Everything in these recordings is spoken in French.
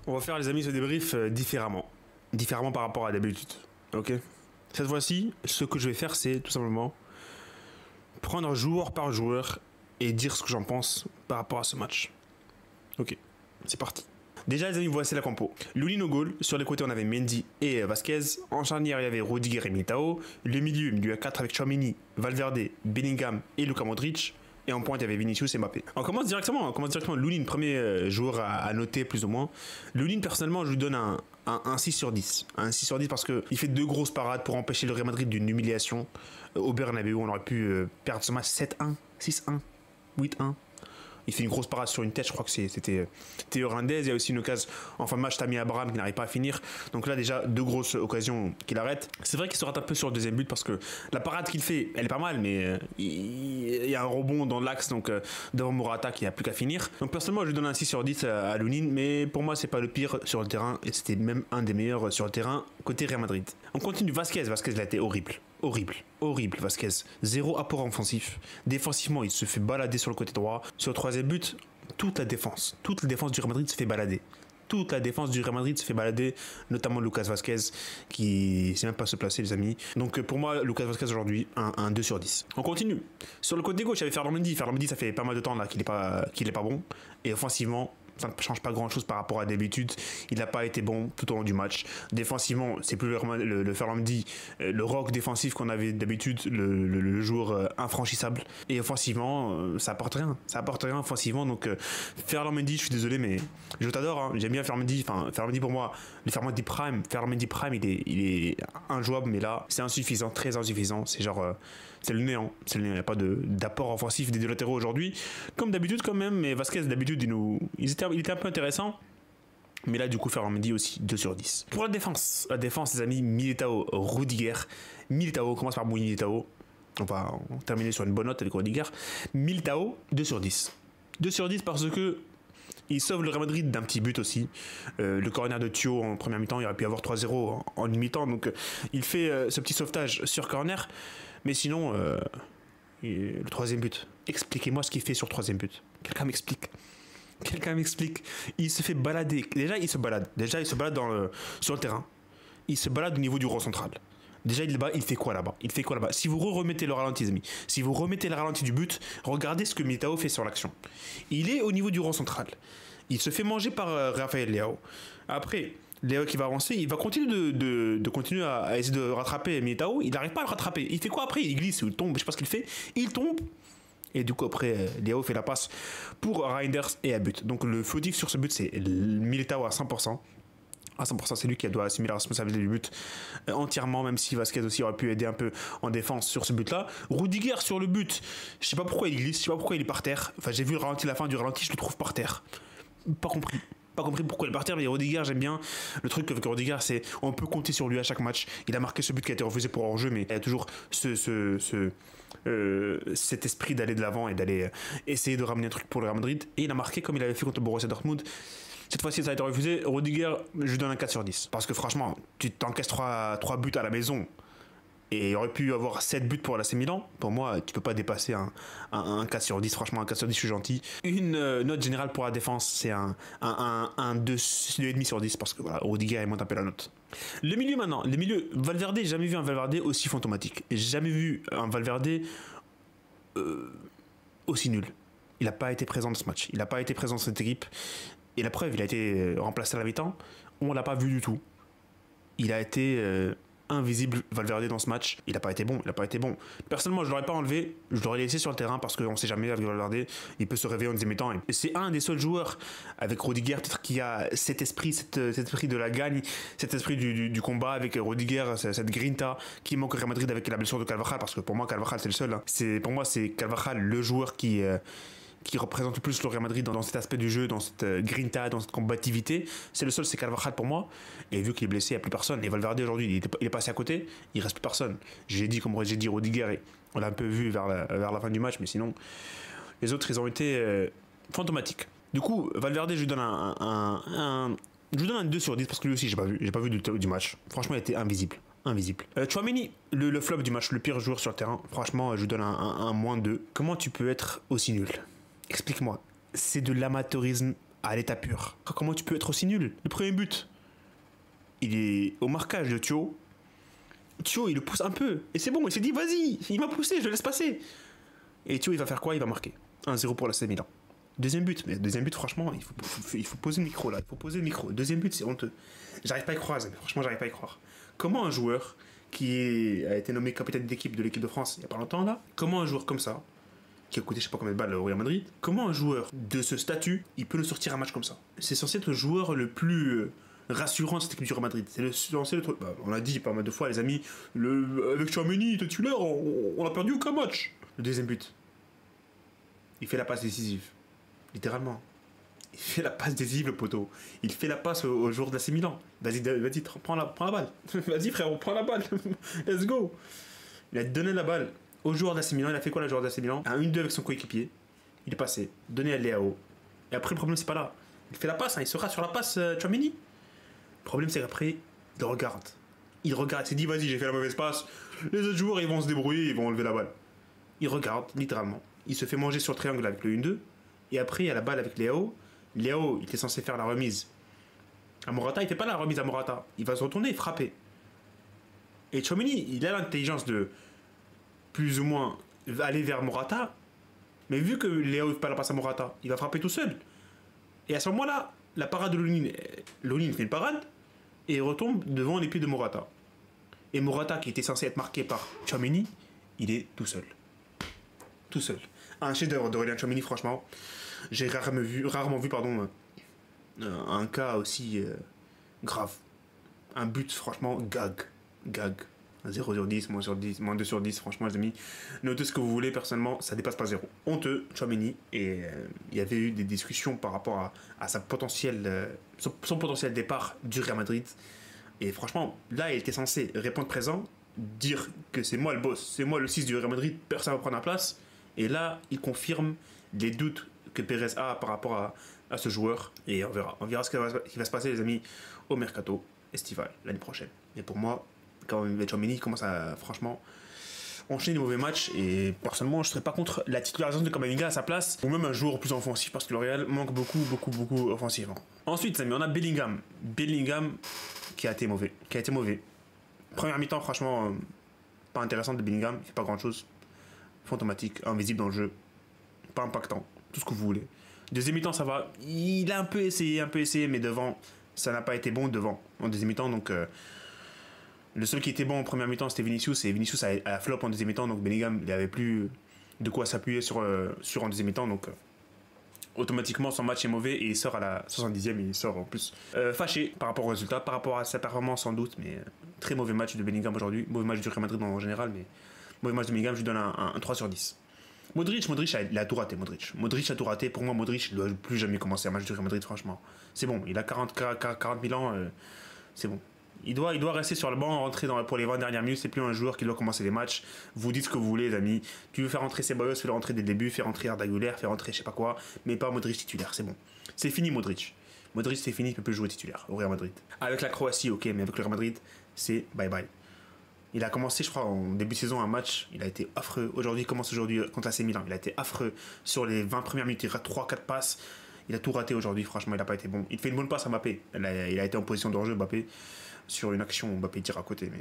On va faire, les amis, ce débrief différemment. Différemment par rapport à d'habitude. Ok. Cette fois-ci, ce que je vais faire, c'est tout simplement prendre joueur par joueur et dire ce que j'en pense par rapport à ce match. Ok, c'est parti. Déjà, les amis, voici la compo. Lunin au goal. Sur les côtés, on avait Mendy et Vasquez. En charnière, il y avait Rudiger et Militao. Le milieu à 4 avec Tchouaméni, Valverde, Bellingham et Luka Modric. Et en pointe, il y avait Vinicius et Mbappé. On commence directement. Lunin, premier joueur à noter plus ou moins. Lunin, personnellement, je lui donne un 6 sur 10. Un 6 sur 10 parce qu'il fait deux grosses parades pour empêcher le Real Madrid d'une humiliation. Au Bernabéu, on aurait pu perdre ce match 7-1, 6-1, 8-1. Il fait une grosse parade sur une tête, je crois que c'était Théo Hernandez. Il y a aussi une occasion en fin de match, Tammy Abraham qui n'arrive pas à finir. Donc là, déjà, deux grosses occasions qu'il arrête. C'est vrai qu'il se rate un peu sur le deuxième but parce que la parade qu'il fait, elle est pas mal, mais il y a un rebond dans l'axe, donc devant Morata qui n'a plus qu'à finir. Donc personnellement, je lui donne un 6 sur 10 à Lunin, mais pour moi, c'est pas le pire sur le terrain et c'était même un des meilleurs sur le terrain côté Real Madrid. On continue. Vasquez, il a été horrible. Horrible, Vasquez. Zéro apport offensif. Défensivement, il se fait balader sur le côté droit. Sur le troisième but, toute la défense du Real Madrid se fait balader. Toute la défense du Real Madrid se fait balader, notamment Lucas Vasquez, qui ne sait même pas se placer, les amis. Donc pour moi, Lucas Vasquez aujourd'hui, un 2 sur 10. On continue. Sur le côté gauche, il y avait Ferland Mendy. Ferland Mendy, ça fait pas mal de temps là qu'il est pas bon. Et offensivement, ça ne change pas grand chose par rapport à d'habitude. Il n'a pas été bon tout au long du match. Défensivement, c'est plus le Ferland Mendy, le rock défensif qu'on avait d'habitude, le joueur infranchissable. Et offensivement, ça apporte rien. Ça apporte rien offensivement. Donc Ferland Mendy, je suis désolé, mais je t'adore. Hein. J'aime bien Ferland Mendy. Enfin, Ferland Mendy pour moi, le Ferland Mendy Prime, il est injouable, mais là, c'est insuffisant, très insuffisant. C'est genre, c'est le néant. Il n'y a pas d'apport offensif des deux latéraux aujourd'hui. Comme d'habitude quand même, mais Vasquez d'habitude, il était un peu intéressant. Mais là, du coup, Ferland Mendy aussi 2 sur 10. Pour la défense, les amis, Militao, Rudiger. Militao, on commence par Militao. On va terminer sur une bonne note avec Rudiger. Militao, 2 sur 10. 2 sur 10 parce que il sauve le Real Madrid d'un petit but aussi. Le corner de Thio en première mi-temps, il aurait pu y avoir 3-0 en une mi-temps. Donc, il fait ce petit sauvetage sur corner. Mais sinon, le troisième but. Expliquez-moi ce qu'il fait sur le troisième but. Quelqu'un m'explique. Il se fait balader. Déjà, il se balade sur le terrain. Il se balade au niveau du rond central. Déjà, il fait quoi là-bas? Si vous remettez le ralenti, les amis, si vous remettez le ralenti du but, regardez ce que Militao fait sur l'action. Il est au niveau du rond central. Il se fait manger par Rafael Leao. Après, Leao qui va avancer, il va continuer de continuer à essayer de rattraper Militao. Il n'arrive pas à le rattraper. Il fait quoi après? Il glisse ou il tombe, je sais pas ce qu'il fait. Il tombe. Et du coup, après, Leao fait la passe pour Reinders et à but. Donc, le fautif sur ce but, c'est Militao à 100%. À 100%, c'est lui qui doit assumer la responsabilité du but entièrement, même si Vasquez aussi aurait pu aider un peu en défense sur ce but-là. Rudiger sur le but, je sais pas pourquoi il glisse, je sais pas pourquoi il est par terre. Enfin, j'ai vu le ralenti, la fin du ralenti, je le trouve par terre. Pas compris pourquoi il est par terre, mais Rudiger, j'aime bien. Le truc avec Rudiger, c'est on peut compter sur lui à chaque match. Il a marqué ce but qui a été refusé pour hors-jeu, mais il y a toujours cet esprit d'aller de l'avant et d'aller essayer de ramener un truc pour le Real Madrid. Et il a marqué comme il avait fait contre le Borussia Dortmund. Cette fois-ci, ça a été refusé. Rudiger, je lui donne un 4 sur 10. Parce que franchement, tu t'encaisses 3 buts à la maison et il aurait pu avoir 7 buts pour l'AC Milan. Pour moi, tu peux pas dépasser un 4 sur 10. Franchement, un 4 sur 10, je suis gentil. Une note générale pour la défense, c'est un 2,5 sur 10 parce que voilà, Rudiger, il monte un peu la note. Le milieu maintenant. Le milieu, Valverde, j'ai jamais vu un Valverde aussi fantomatique. J'ai jamais vu un Valverde aussi nul. Il n'a pas été présent dans ce match. Il n'a pas été présent dans cette équipe. Et la preuve, il a été remplacé à la mi-temps. On ne l'a pas vu du tout. Il a été invisible, Valverde, dans ce match. Il n'a pas été bon. Personnellement, je ne l'aurais pas enlevé. Je l'aurais laissé sur le terrain parce qu'on ne sait jamais avec Valverde. Il peut se réveiller en deuxième mi-temps. Et c'est un des seuls joueurs, avec Rudiger, peut-être qui a cet esprit de la gagne, cet esprit du combat avec Rudiger, cette grinta qui manque au Real Madrid avec la blessure de Carvajal. Parce que pour moi, Carvajal, c'est le seul. Hein. Pour moi, c'est Carvajal, le joueur qui représente le plus le Real Madrid dans cet aspect du jeu, dans cette grinta, dans cette combativité. C'est le seul, c'est Carvajal pour moi. Et vu qu'il est blessé, il n'y a plus personne. Et Valverde aujourd'hui, il est passé à côté, il ne reste plus personne. J'ai dit Rudiger, et on l'a un peu vu vers la fin du match, mais sinon, les autres, ils ont été fantomatiques. Du coup, Valverde, je lui donne un 2 sur 10 parce que lui aussi, j'ai pas vu du match. Franchement, il était invisible. Tchouaméni, le flop du match, le pire joueur sur le terrain. Franchement, je lui donne un -2. Comment tu peux être aussi nul? Explique-moi. C'est de l'amateurisme à l'état pur. Comment tu peux être aussi nul? Le premier but, il est au marquage de Thio. Thio, il le pousse un peu. Et c'est bon, il s'est dit, vas-y, il m'a poussé, je le laisse passer. Et Thio, il va faire quoi? Il va marquer. 1-0 pour l'AC Milan. Deuxième but, mais deuxième but, franchement, il faut poser le micro là. Il faut poser le micro. Deuxième but, c'est honteux. J'arrive pas à y croire, mais franchement, j'arrive pas à y croire. Comment un joueur a été nommé capitaine d'équipe de l'équipe de France il y a pas longtemps là, comment un joueur comme ça, qui a coûté je sais pas combien de balles au Real Madrid, comment un joueur de ce statut, il peut nous sortir un match comme ça? C'est censé être le joueur le plus rassurant de cette équipe du Real Madrid. C'est censé être. Bah, on l'a dit pas mal de fois, les amis, avec Tchouaméni, titulaire, on a perdu aucun match. Le deuxième but, il fait la passe décisive. Littéralement. Il fait la passe décisive, le poteau. Il fait la passe au joueur de l'AC Milan. Vas-y, prends la balle. Vas-y, frérot, prends la balle. Let's go. Il a donné la balle au joueur de l'AC Milan. Il a fait quoi, le joueur de l'AC Milan? Un 1-2 avec son coéquipier. Il est passé. Donné à Léao. Et après, le problème, c'est pas là. Il fait la passe, hein. Il sera sur la passe, Tchouaméni. Le problème, c'est qu'après, il regarde. Il s'est dit, vas-y, j'ai fait la mauvaise passe. Les autres joueurs, ils vont se débrouiller, ils vont enlever la balle. Il regarde, littéralement. Il se fait manger sur le triangle avec le 1-2. Et après, il y a la balle avec Léao. Léao, il était censé faire la remise à Morata. Il fait pas la remise à Morata. Il va se retourner et frapper. Et Tchouaméni, il a l'intelligence de plus ou moins aller vers Morata. Mais vu que Léao ne fait pas la passe à Morata, il va frapper tout seul. Et à ce moment-là, la parade de Lunin fait une parade et retombe devant les pieds de Morata. Et Morata, qui était censé être marqué par Tchouaméni, il est tout seul. Tout seul. Un chef-d'œuvre d'Aurélien Tchouaméni, franchement. J'ai rarement vu un cas aussi grave. Un but, franchement, gag. 0 sur 10, moins sur 10, moins 2 sur 10, franchement, les amis. Notez ce que vous voulez, personnellement, ça dépasse pas 0. Honteux, Tchouaméni. Et il y avait eu des discussions par rapport à son potentiel départ du Real Madrid. Et franchement, là, il était censé répondre présent, dire que c'est moi le boss, c'est moi le 6 du Real Madrid, personne va prendre la place. Et là, il confirme les doutes que Pérez a par rapport à ce joueur. Et on verra ce qui va se passer, les amis, au mercato estival l'année prochaine. Et pour moi, quand Tchouaméni commence à, franchement, enchaîner les mauvais matchs, et personnellement, je ne serais pas contre la titularisation de Camavinga à sa place, ou même un joueur plus offensif, parce que le Real manque beaucoup offensivement. Ensuite, les amis, on a Bellingham. Bellingham qui a été mauvais. Première mi-temps, franchement, pas intéressante de Bellingham, il fait pas grand-chose. Fantomatique, invisible dans le jeu, pas impactant, tout ce que vous voulez. Deuxième mi-temps, ça va. Il a un peu essayé, mais devant, ça n'a pas été bon devant en deuxième mi-temps. Donc, le seul qui était bon en première mi-temps, c'était Vinicius. Et Vinicius a flop en deuxième mi-temps. Donc, Bellingham, il n'avait plus de quoi s'appuyer sur en deuxième mi-temps. Donc, automatiquement, son match est mauvais. Et il sort à la 70e. Et il sort en plus fâché par rapport au résultat, par rapport à sa performance sans doute. Mais très mauvais match de Bellingham aujourd'hui. Mauvais match du Real Madrid en général. Mais mauvais match de Bellingham, je lui donne un 3 sur 10. Modric, il a tout raté, Modric a tout raté. Pour moi, Modric, il ne doit plus jamais commencer un match du Real Madrid, franchement. C'est bon, il a 40 000 ans, c'est bon. Il doit rester sur le banc, rentrer pour les 20 dernières minutes. C'est plus un joueur qui doit commencer les matchs. Vous dites ce que vous voulez, les amis. Tu veux faire rentrer Ceballos, fais-le rentrer dès le début, fais rentrer Arda Güler, fais rentrer je sais pas quoi, mais pas Modric titulaire, c'est bon. C'est fini, Modric. Modric, c'est fini, il ne peut plus jouer titulaire au Real Madrid. Avec la Croatie, ok, mais avec le Real Madrid, c'est bye-bye. Il a commencé, je crois, en début de saison, un match. Il a été affreux. Il commence aujourd'hui contre l'AC Milan. Il a été affreux sur les 20 premières minutes. Il rate 3-4 passes. Il a tout raté aujourd'hui. Franchement, il n'a pas été bon. Il fait une bonne passe à Mbappé. Il a été en position de hors-jeu, Mbappé. Sur une action, Mbappé tire à côté. Mais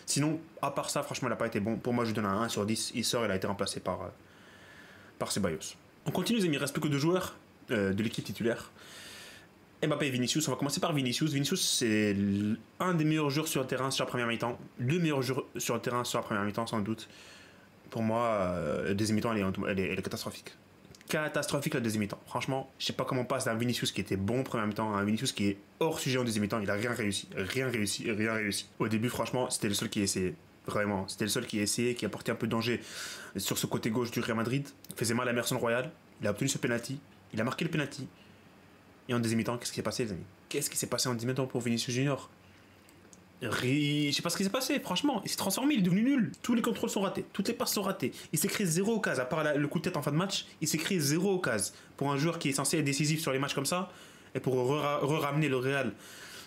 sinon, à part ça, franchement, il n'a pas été bon. Pour moi, je lui donne un 1 sur 10. Il sort, il a été remplacé par Ceballos. On continue, les amis. Il ne reste plus que 2 joueurs de l'équipe titulaire. Mbappé et Vinicius, on va commencer par Vinicius. Vinicius, c'est un des meilleurs joueurs sur le terrain sur la première mi-temps. Le meilleur joueur sur le terrain sur la première mi-temps, sans doute. Pour moi, la deuxième mi-temps, elle est catastrophique. Catastrophique la deuxième mi-temps. Franchement, je sais pas comment on passe d'un Vinicius qui était bon en première mi-temps à un Vinicius qui est hors sujet en deuxième mi-temps. Il a rien réussi. Au début, franchement, c'était le seul qui essayait. Vraiment, c'était le seul qui essayait, qui apportait un peu de danger sur ce côté gauche du Real Madrid. Il faisait mal à Emerson Royal. Il a obtenu ce penalty. Il a marqué le penalty. Et en deuxième mi-temps, qu'est-ce qui s'est passé, les amis? Qu'est-ce qui s'est passé en deuxième mi-temps pour Vinicius Junior? Je sais pas ce qui s'est passé, franchement. Il s'est transformé, il est devenu nul. Tous les contrôles sont ratés, toutes les passes sont ratées. Il s'est créé 0 occasion, à part le coup de tête en fin de match. Il s'est créé 0 occasion. Pour un joueur qui est censé être décisif sur les matchs comme ça, et pour ramener le Real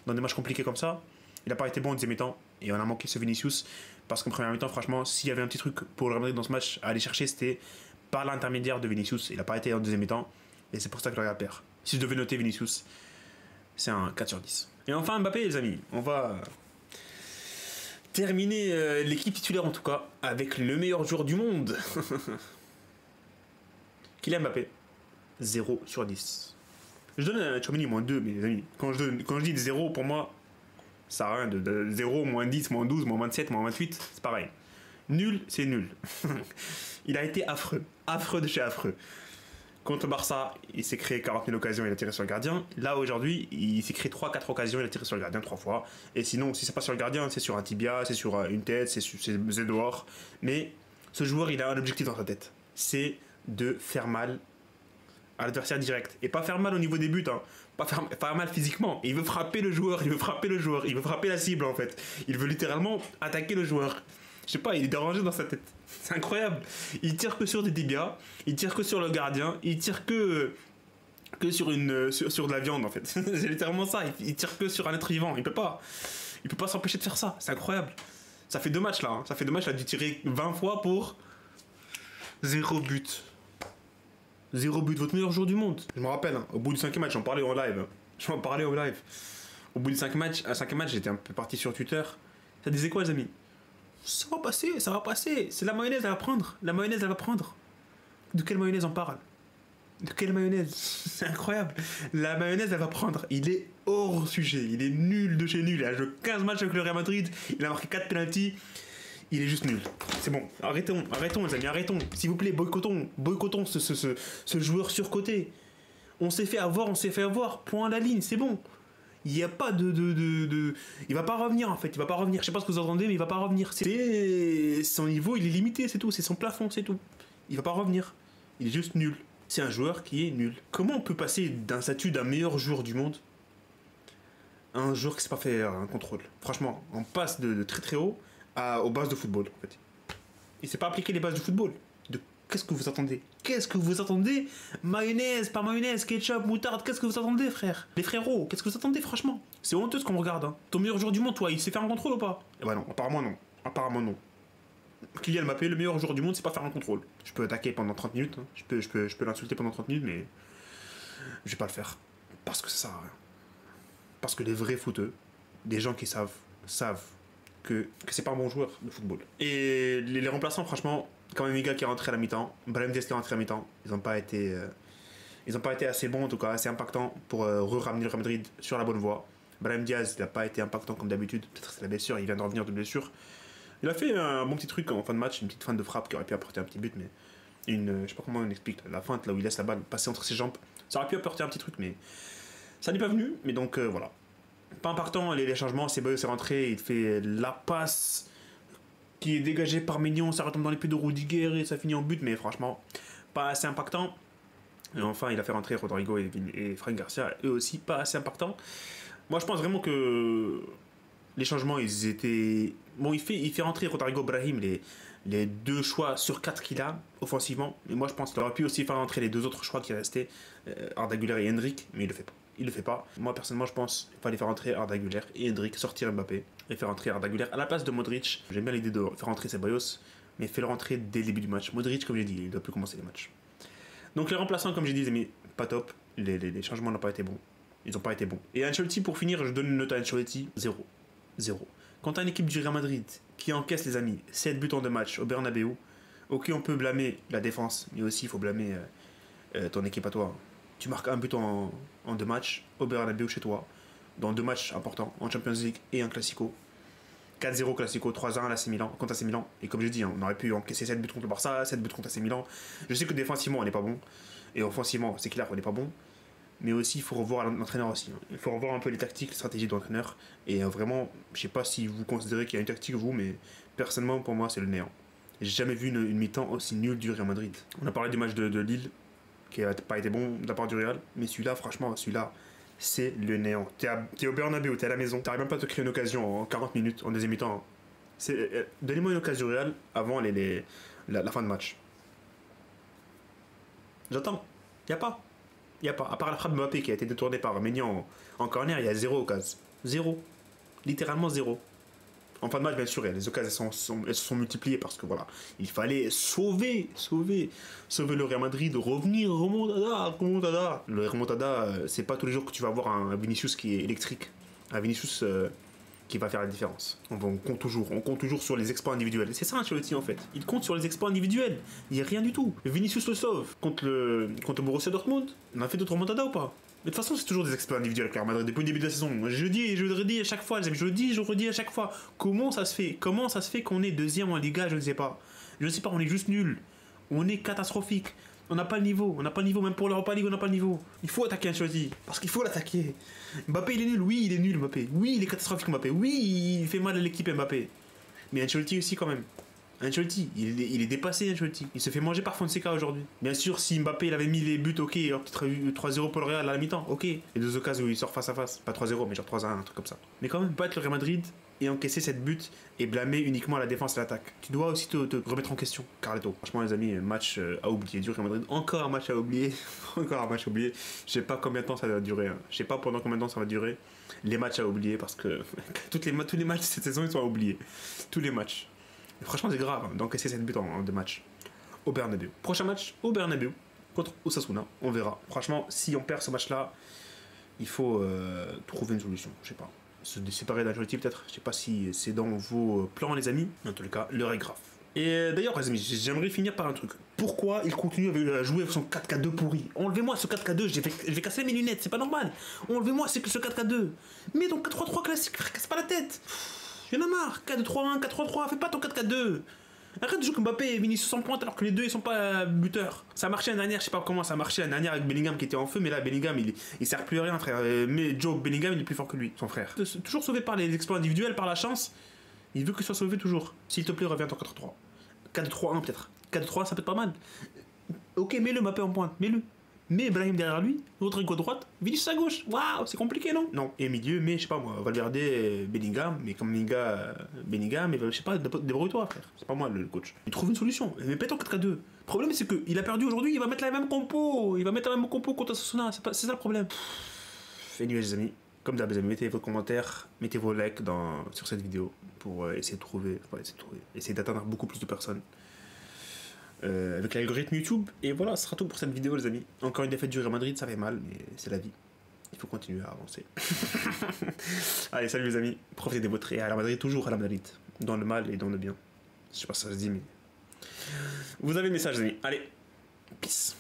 dans des matchs compliqués comme ça, il n'a pas été bon en deuxième mi-temps. Et on a manqué ce Vinicius. Parce qu'en première mi-temps, franchement, s'il y avait un petit truc pour le Real Madrid dans ce match à aller chercher, c'était par l'intermédiaire de Vinicius. Il n'a pas été en deuxième mi-temps. Et c'est pour ça que le Real perd. Si je devais noter Vinicius, c'est un 4 sur 10. Et enfin Mbappé les amis, on va terminer l'équipe titulaire en tout cas avec le meilleur joueur du monde. Kylian Mbappé, 0 sur 10. Je donne à Tchouaméni moins 2, mais les amis, quand je dis 0 pour moi, ça n'a rien de 0, moins 10, moins 12, moins 27, moins 28, c'est pareil. Nul, c'est nul. Il a été affreux, affreux de chez affreux. Contre le Barça, il s'est créé 40 000 occasions, il a tiré sur le gardien. Là, aujourd'hui, il s'est créé 3-4 occasions, il a tiré sur le gardien 3 fois. Et sinon, si c'est pas sur le gardien, c'est sur un tibia, c'est sur une tête, c'est dehors. Mais ce joueur, il a un objectif dans sa tête. C'est de faire mal à l'adversaire direct. Et pas faire mal au niveau des buts, hein. Pas faire mal physiquement. Il veut frapper le joueur, il veut frapper le joueur, il veut frapper la cible en fait. Il veut littéralement attaquer le joueur. Je sais pas, il est dérangé dans sa tête. C'est incroyable. Il tire que sur des tibias, il tire que sur le gardien, il tire que sur de la viande en fait. C'est littéralement ça. Il tire que sur un être vivant. Il peut pas s'empêcher de faire ça. C'est incroyable. Ça fait 2 matchs là. Hein. Ça fait 2 matchs là. Il a dû tirer 20 fois pour 0 but. 0 but, votre meilleur joueur du monde. Je me rappelle, hein, au bout du 5e match, j'en parlais en live. Au bout du 5e match, j'étais un peu parti sur Twitter. Ça disait quoi, les amis? Ça va passer, ça va passer. C'est la mayonnaise, elle va prendre. La mayonnaise, elle va prendre. De quelle mayonnaise on parle? De quelle mayonnaise? C'est incroyable. La mayonnaise, elle va prendre. Il est hors sujet. Il est nul de chez nul. Il a joué 15 matchs avec le Real Madrid. Il a marqué 4 penalties. Il est juste nul. C'est bon. Arrêtons les amis, arrêtons. S'il vous plaît, boycottons ce joueur surcoté. On s'est fait avoir. Point à la ligne, c'est bon. Il n'y a pas de... Il va pas revenir en fait, il va pas revenir. Je sais pas ce que vous entendez, mais il va pas revenir. Son niveau, il est limité, c'est tout. C'est son plafond, c'est tout. Il va pas revenir. Il est juste nul. C'est un joueur qui est nul. Comment on peut passer d'un statut d'un meilleur joueur du monde à un joueur qui sait pas faire un contrôle? Franchement, on passe de très très haut aux bases de football en fait. Il sait pas appliquer les bases du football. Qu'est-ce que vous attendez? Qu'est-ce que vous attendez? Mayonnaise, pas mayonnaise, ketchup, moutarde, qu'est-ce que vous attendez, frère? Les frérots, qu'est-ce que vous attendez, franchement? C'est honteux ce qu'on regarde, hein. Ton meilleur joueur du monde, toi, il sait faire un contrôle ou pas? Eh ben non, apparemment non. Apparemment non. Kylian Mbappé, le meilleur joueur du monde, c'est pas faire un contrôle. Je peux attaquer pendant 30 minutes, hein. Je peux l'insulter pendant 30 minutes, mais je vais pas le faire. Parce que ça sert à rien. Parce que les vrais footeux, des gens qui savent que c'est pas un bon joueur de football. Et les remplaçants, franchement, quand même Miguel qui est rentré à la mi-temps, Brahim Diaz qui est rentré à la mi-temps, ils n'ont pas été assez bons en tout cas, assez impactants pour ramener le Real Madrid sur la bonne voie. Brahim Diaz n'a pas été impactant comme d'habitude, peut-être c'est la blessure, il vient de revenir de blessure. Il a fait un bon petit truc en fin de match, une petite feinte de frappe qui aurait pu apporter un petit but, mais je sais pas comment on explique, la feinte là où il laisse la balle passer entre ses jambes, ça aurait pu apporter un petit truc, mais ça n'est pas venu, mais donc voilà. Pas impactant, les changements, Ceballos est rentré, il fait la passe qui est dégagée par Maignan, ça retombe dans les pieds de Rudiger et ça finit en but, mais franchement, pas assez impactant. Et enfin, il a fait rentrer Rodrigo et Frank Garcia, eux aussi pas assez impactants. Moi, je pense vraiment que les changements, ils étaient... Bon, il fait rentrer Rodrigo Brahim, les 2 choix sur 4 qu'il a, offensivement. Mais moi, je pense qu'il aurait pu aussi faire rentrer les 2 autres choix qui restaient, Arda Güler et Hendrik, mais il le fait pas. Il le fait pas. Moi, personnellement, je pense qu'il fallait faire rentrer Arda Güler et Hendrik, sortir Mbappé et faire rentrer Arda Güler à la place de Modric. J'aime bien l'idée de faire rentrer Ceballos, mais fais-le rentrer dès le début du match. Modric, comme j'ai dit, il ne doit plus commencer les matchs. Donc les remplaçants, comme j'ai dit, les amis, pas top. Les changements n'ont pas été bons. Ils n'ont pas été bons. Et Ancelotti, pour finir, je donne une note à Ancelotti, 0. Quand t'as une équipe du Real Madrid qui encaisse, les amis, 7 buts en 2 matchs au Bernabeu, ok, on peut blâmer la défense, mais aussi il faut blâmer ton équipe à toi. Tu marques un but en 2 matchs au Bernabeu chez toi, dans 2 matchs importants, en Champions League et un Classico. 4-0 Classico, 3-1 à AC Milan, contre AC Milan. Et comme je dis, on aurait pu encaisser 7 buts contre le Barça, 7 buts contre AC Milan. Je sais que défensivement, on n'est pas bon. Et offensivement, c'est clair qu'on n'est pas bon. Mais aussi, il faut revoir l'entraîneur aussi. Il faut revoir un peu les tactiques, les stratégies de l'entraîneur. Et vraiment, je sais pas si vous considérez qu'il y a une tactique, vous, mais personnellement, pour moi, c'est le néant. J'ai jamais vu une mi-temps aussi nulle du Real Madrid. On a parlé du match de Lille, qui n'a pas été bon de la part du Real. Mais celui-là, franchement, c'est le néant. T'es au Bernabeu, t'es à la maison. T'arrives même pas à te créer une occasion en 40 minutes, en deuxième mi-temps. Donnez-moi une occasion du Real avant la fin de match. J'attends. Y a pas. À part la frappe de Mbappé qui a été détournée par Maignan en corner, il y a 0 occasion. 0. Littéralement 0. En fin de match, bien sûr, les occasions elles se sont multipliées parce que voilà, il fallait sauver le Real Madrid, revenir, remontada. Le remontada, c'est pas tous les jours que tu vas avoir un Vinicius qui est électrique. Un Vinicius qui va faire la différence. On compte toujours sur les exploits individuels. C'est ça Ancelotti en fait. Il compte sur les exploits individuels. Il n'y a rien du tout. Vinicius le sauve contre le Borussia Dortmund. On a fait d'autres remontadas ou pas? Mais de toute façon, c'est toujours des exploits individuels avec le Real Madrid depuis le début de la saison. Je le dis et je le redis à chaque fois, les amis. Je le dis, je le redis à chaque fois. Comment ça se fait qu'on est deuxième en Liga? Je ne sais pas. Je ne sais pas, on est juste nul. On est catastrophique. On n'a pas le niveau. Même pour l'Europa League, on n'a pas le niveau. Il faut attaquer Ancelotti. Parce qu'il faut l'attaquer. Mbappé, il est nul. Oui, il est nul, Mbappé. Oui, il est catastrophique, Mbappé. Oui, il fait mal à l'équipe, Mbappé. Mais Ancelotti aussi, quand même. Ancelotti, il est dépassé, Ancelotti. Il se fait manger par Fonseca aujourd'hui. Bien sûr, si Mbappé il avait mis les buts, ok, peut-être 3-0 pour le Real à la mi-temps, ok. Les deux occasions où il sort face à face. Pas 3-0, mais genre 3-1, un truc comme ça. Mais quand même, pas être le Real Madrid et encaisser cette but et blâmer uniquement la défense et l'attaque. Tu dois aussi te remettre en question, Carleto. Franchement, les amis, match à oublier du Real Madrid. Encore un match à oublier. Encore un match à oublier. Je sais pas combien de temps ça va durer. Hein. Je sais pas pendant combien de temps ça va durer. Les matchs à oublier parce que tous les matchs de cette saison, ils sont à oublier. Tous les matchs. Et franchement, c'est grave d'encaisser cette but en deux matchs au Bernabeu. Prochain match au Bernabeu contre Osasuna. On verra. Franchement, si on perd ce match-là, il faut trouver une solution. Je sais pas. Se séparer d'Ancelotti peut-être. Je sais pas si c'est dans vos plans, les amis. En tout cas, l'heure est grave. Et d'ailleurs, les amis, j'aimerais finir par un truc. Pourquoi il continue à jouer avec son 4-4-2 pourri? Enlevez-moi ce 4-4-2, je vais casser mes lunettes, c'est pas normal. Enlevez-moi ce 4-4-2. Mais ton 4-3-3 classique, frère, casse pas la tête. Y'en a marre, 4-3-1, 4-3-3, fais pas ton 4-4-2. Arrête de jouer comme Mbappé et Vinicius sans pointe alors que les deux ils sont pas buteurs. Ça a marché l'année dernière, je sais pas comment ça a marché l'année dernière avec Bellingham qui était en feu, mais là Bellingham il sert plus à rien, frère. Mais Joe Bellingham il est plus fort que lui, son frère. Toujours sauvé par les exploits individuels, par la chance. Il veut qu'il soit sauvé toujours. S'il te plaît, reviens en 4-3. 4-3-1 peut-être. 4-3 ça peut être pas mal. Ok, mets-le Mbappé en pointe, mets-le. Mais Brahim derrière lui, Rodrigo à droite, Vinicius à gauche. Waouh, c'est compliqué, non? Non, et milieu, mais je sais pas moi, Valverde, Bellingham, mais comme Bellingham, mais je sais pas, débrouille-toi, frère. C'est pas moi le coach. Il trouve une solution, mais pète en 4-4-2. Le problème, c'est qu'il a perdu aujourd'hui, il va mettre la même compo. Il va mettre la même compo contre Sasuna, c'est ça le problème. Anyway, les amis, comme d'hab, les amis, mettez vos commentaires, mettez vos likes sur cette vidéo pour essayer d'atteindre beaucoup plus de personnes. Avec l'algorithme YouTube. Et voilà, ce sera tout pour cette vidéo, les amis. Encore une défaite du Real Madrid, ça fait mal, mais c'est la vie. Il faut continuer à avancer. Allez, salut les amis. Profitez de votre Real Madrid, toujours Real Madrid. Dans le mal et dans le bien. Je sais pas si ça se dit, mais... Vous avez le message, les amis. Allez, peace.